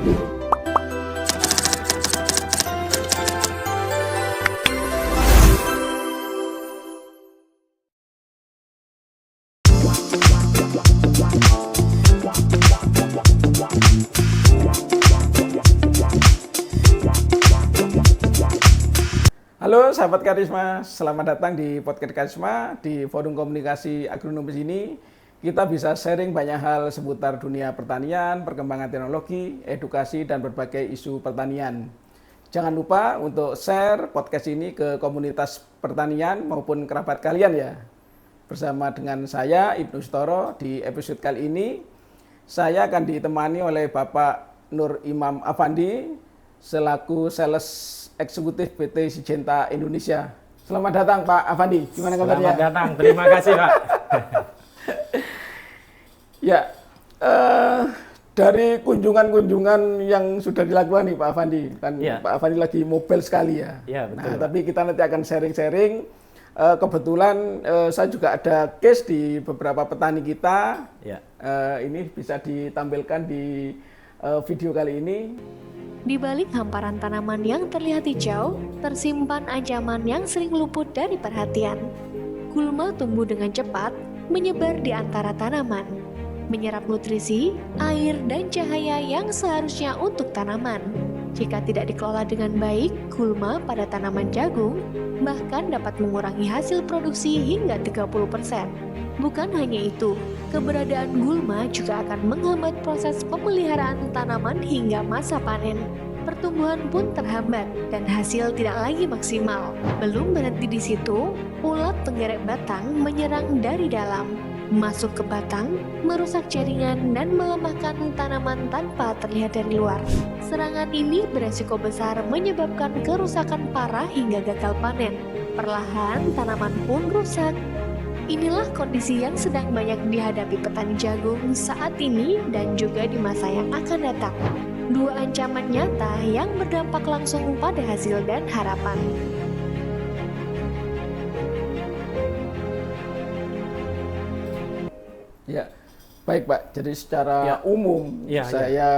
Halo sahabat Karisma, selamat datang di podcast Karisma. Di forum komunikasi agronomis ini kita bisa sharing banyak hal seputar dunia pertanian, perkembangan teknologi, edukasi, dan berbagai isu pertanian. Jangan lupa untuk share podcast ini ke komunitas pertanian maupun kerabat kalian ya. Bersama dengan saya Ibnu Sutoro, di episode kali ini saya akan ditemani oleh Bapak Nur Imam Afandi selaku sales eksekutif PT Syngenta Indonesia. Selamat datang Pak Afandi, gimana kabarnya? Selamat datang, terima kasih Pak. Ya, dari kunjungan-kunjungan yang sudah dilakukan nih Pak Afandi, kan Ya. Pak Afandi lagi mobile sekali ya. Ya, betul, Nah, Pak. tapi kita nanti akan sharing-sharing. Kebetulan saya juga ada case di beberapa petani kita. Ya. Ini bisa ditampilkan di video kali ini. Di balik hamparan tanaman yang terlihat hijau, tersimpan ancaman yang sering luput dari perhatian. Gulma tumbuh dengan cepat, menyebar di antara tanaman, menyerap nutrisi, air, dan cahaya yang seharusnya untuk tanaman. Jika tidak dikelola dengan baik, gulma pada tanaman jagung bahkan dapat mengurangi hasil produksi hingga 30%. Bukan hanya itu, keberadaan gulma juga akan menghambat proses pemeliharaan tanaman hingga masa panen. Pertumbuhan pun terhambat dan hasil tidak lagi maksimal. Belum berhenti di situ, ulat penggerek batang menyerang dari dalam, masuk ke batang, merusak jaringan dan melemahkan tanaman tanpa terlihat dari luar. Serangan ini beresiko besar menyebabkan kerusakan parah hingga gagal panen. Perlahan tanaman pun rusak. Inilah kondisi yang sedang banyak dihadapi petani jagung saat ini dan juga di masa yang akan datang. Dua ancaman nyata yang berdampak langsung pada hasil dan harapan. Ya, baik Pak. Jadi secara Ya. umum Ya, saya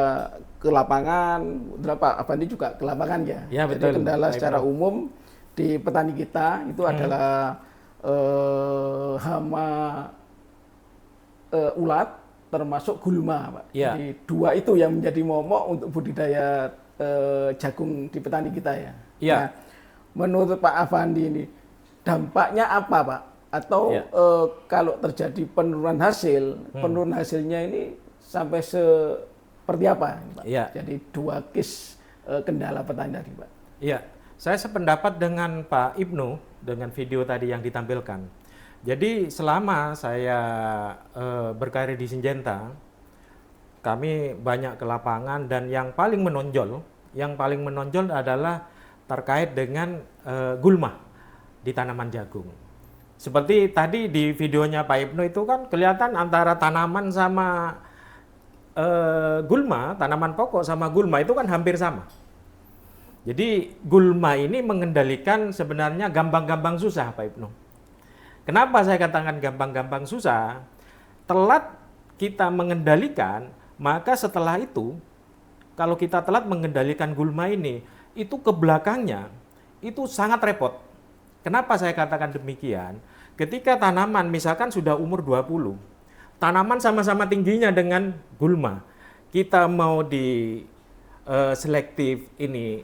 ke lapangan, Pak Afandi juga ke lapangan ya. Ya, Jadi betul. kendala Baik, secara Bro. umum di petani kita itu adalah hama ulat termasuk gulma, Pak. Ya. Jadi dua itu yang menjadi momok untuk budidaya jagung di petani kita ya. Ya. Nah, menurut Pak Afandi ini dampaknya apa, Pak? Atau Ya. kalau terjadi penurunan hasil, penurunan hasilnya ini sampai seperti apa, Pak? Ya. Jadi dua case kendala petani tadi, Pak. Iya, saya sependapat dengan Pak Ibnu dengan video tadi yang ditampilkan. Jadi selama saya berkarir di Syngenta, kami banyak ke lapangan dan yang paling menonjol adalah terkait dengan gulma di tanaman jagung. Seperti tadi di videonya Pak Ibnu itu kan kelihatan antara tanaman sama gulma, tanaman pokok sama gulma itu kan hampir sama. Jadi gulma ini mengendalikan sebenarnya gampang-gampang susah Pak Ibnu. Kenapa saya katakan gampang-gampang susah? Telat kita mengendalikan, maka setelah itu kalau kita telat mengendalikan gulma ini, itu ke belakangnya itu sangat repot. Kenapa saya katakan demikian? Ketika tanaman misalkan sudah umur 20, tanaman sama-sama tingginya dengan gulma. Kita mau di selektif ini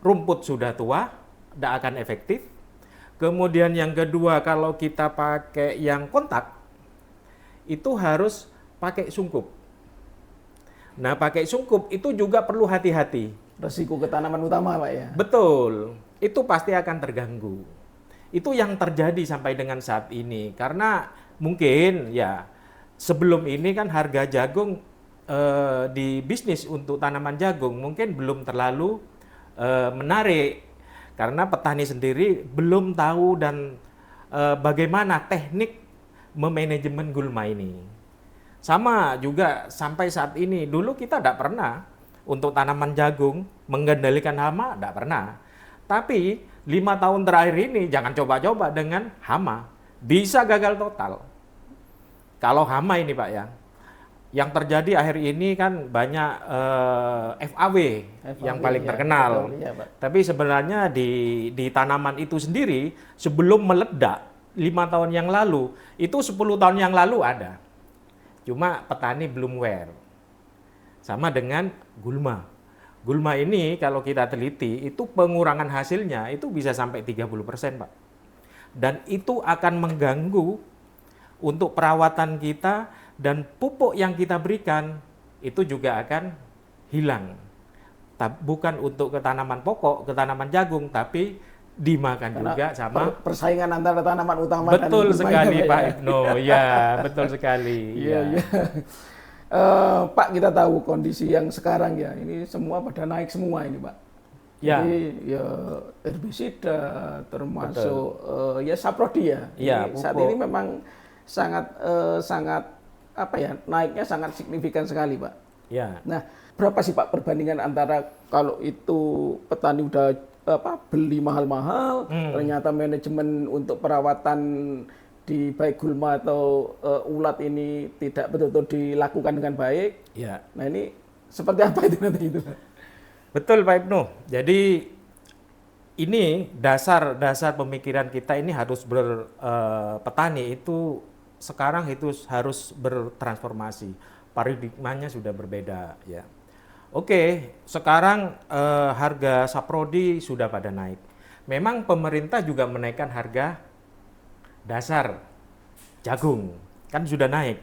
rumput sudah tua, tidak akan efektif. Kemudian yang kedua, kalau kita pakai yang kontak, itu harus pakai sungkup. Nah, pakai sungkup itu juga perlu hati-hati. Resiko ke tanaman utama, Pak ya. Betul, itu pasti akan terganggu. Itu yang terjadi sampai dengan saat ini. Karena mungkin ya sebelum ini kan harga jagung di bisnis untuk tanaman jagung mungkin belum terlalu menarik. Karena petani sendiri belum tahu dan bagaimana teknik memanajemen gulma ini. Sama juga sampai saat ini, dulu kita tidak pernah untuk tanaman jagung mengendalikan hama, tidak pernah. Tapi 5 tahun terakhir ini jangan coba-coba dengan hama, bisa gagal total. Kalau hama ini Pak ya, yang terjadi akhir ini kan banyak FAW yang paling ya, terkenal. betul, iya, Pak. Tapi sebenarnya di tanaman itu sendiri sebelum meledak 5 tahun yang lalu, itu 10 tahun yang lalu ada. Cuma petani belum aware. Sama dengan gulma. Gulma ini kalau kita teliti itu pengurangan hasilnya itu bisa sampai 30%, Pak. Dan itu akan mengganggu untuk perawatan kita, dan pupuk yang kita berikan itu juga akan hilang. Bukan untuk ke tanaman pokok, ke tanaman jagung, tapi dimakan Karena juga sama persaingan antara tanaman utama betul dan sekali gulma Pak ya. Ibnu. Ya, betul sekali. Iya, iya. Pak, kita tahu kondisi yang sekarang ya, ini semua pada naik semua ini, Pak. Ya. Jadi ya herbisida termasuk ya saprodi ya. Ya, Ini saat pupuk. ini memang sangat apa ya, naiknya sangat signifikan sekali, Pak. Ya. Nah, berapa sih Pak perbandingan antara kalau itu petani udah beli mahal-mahal, ternyata manajemen untuk perawatan di baik gulma atau ulat ini tidak betul-betul dilakukan dengan baik. Ya. Nah, ini seperti apa itu nanti itu? Betul Pak Ibnu. Jadi ini dasar pemikiran kita ini harus petani itu sekarang itu harus bertransformasi. Paradigmanya sudah berbeda ya. Oke, sekarang harga saprodi sudah pada naik. Memang pemerintah juga menaikkan harga dasar jagung, kan sudah naik.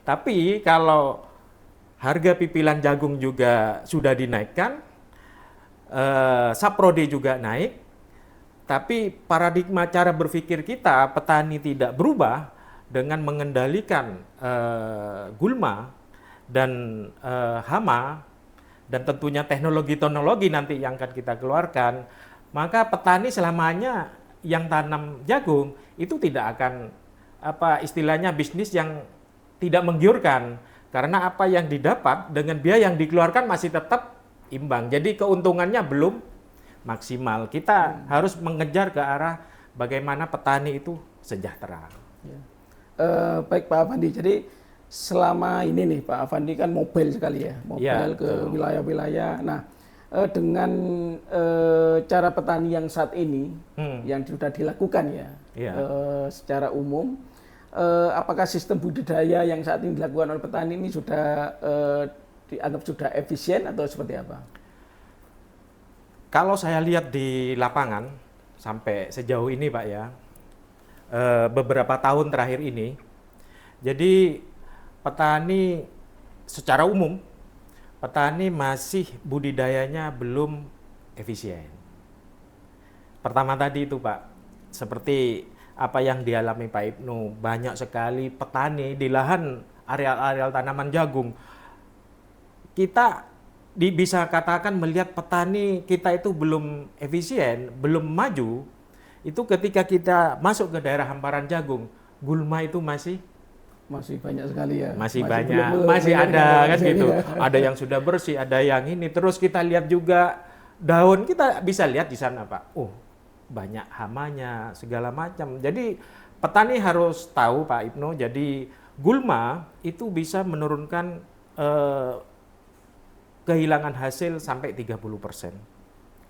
Tapi kalau harga pipilan jagung juga sudah dinaikkan, saprodi juga naik, tapi paradigma cara berpikir kita petani tidak berubah dengan mengendalikan gulma dan hama, dan tentunya teknologi nanti yang akan kita keluarkan, maka petani selamanya yang tanam jagung itu tidak akan istilahnya bisnis yang tidak menggiurkan, karena apa yang didapat dengan biaya yang dikeluarkan masih tetap imbang. Jadi keuntungannya belum maksimal. Kita harus mengejar ke arah bagaimana petani itu sejahtera. Ya. Baik Pak Afandi, jadi selama ini nih Pak Afandi kan mobile sekali ya, mobile ke wilayah-wilayah. Nah, dengan cara petani yang saat ini yang sudah dilakukan ya, secara umum, apakah sistem budidaya yang saat ini dilakukan oleh petani ini sudah dianggap sudah efisien atau seperti apa? Kalau saya lihat di lapangan sampai sejauh ini Pak ya, beberapa tahun terakhir ini, jadi petani secara umum, petani masih budidayanya belum efisien. Pertama tadi itu Pak, seperti apa yang dialami Pak Ibnu, banyak sekali petani di lahan areal-areal tanaman jagung. Kita bisa katakan melihat petani kita itu belum efisien, belum maju, itu ketika kita masuk ke daerah hamparan jagung, gulma itu masih banyak sekali ya. Masih banyak, masih ada kan gitu. Ya. Ada yang sudah bersih, ada yang ini. Terus kita lihat juga daun, kita bisa lihat di sana Pak. Oh, banyak hamanya, segala macam. Jadi petani harus tahu Pak Ibnu, jadi gulma itu bisa menurunkan kehilangan hasil sampai 30%.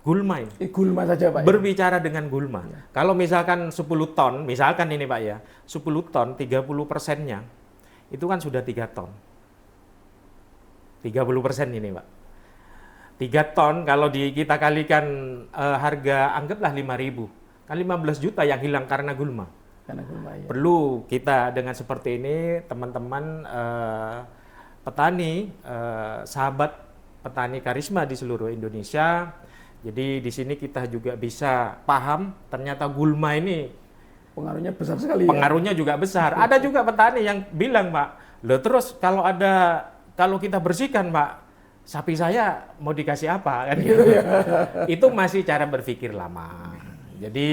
Gulma ini. Gulma saja Pak. Berbicara dengan gulma. Ya. Kalau misalkan 10 ton, misalkan ini Pak ya, 10 ton 30%-nya itu kan sudah 3 ton. 30% ini Pak. 3 ton kalau kita kalikan harga anggaplah 5.000. Kan 15 juta yang hilang karena gulma. Karena gulma ya. Perlu kita dengan seperti ini teman-teman petani, sahabat petani Karisma di seluruh Indonesia. Jadi di sini kita juga bisa paham ternyata gulma ini pengaruhnya besar sekali. Pengaruhnya juga besar. Ada juga petani yang bilang, Pak, loh terus kalau kita bersihkan, Pak, sapi saya mau dikasih apa kan gitu. Itu masih cara berpikir lama. Jadi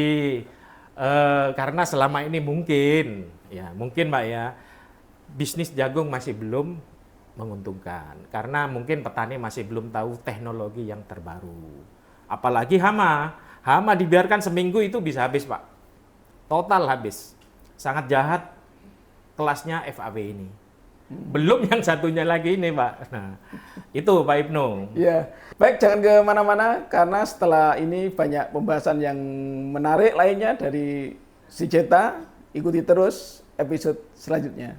karena selama ini mungkin Pak ya, bisnis jagung masih belum menguntungkan karena mungkin petani masih belum tahu teknologi yang terbaru. Apalagi hama dibiarkan seminggu itu bisa habis Pak, total habis. Sangat jahat kelasnya FAW ini. Belum yang satunya lagi ini, Pak. Nah, itu Pak Ibnu. Ya, baik, jangan kemana-mana karena setelah ini banyak pembahasan yang menarik lainnya dari Syngenta. Ikuti terus episode selanjutnya.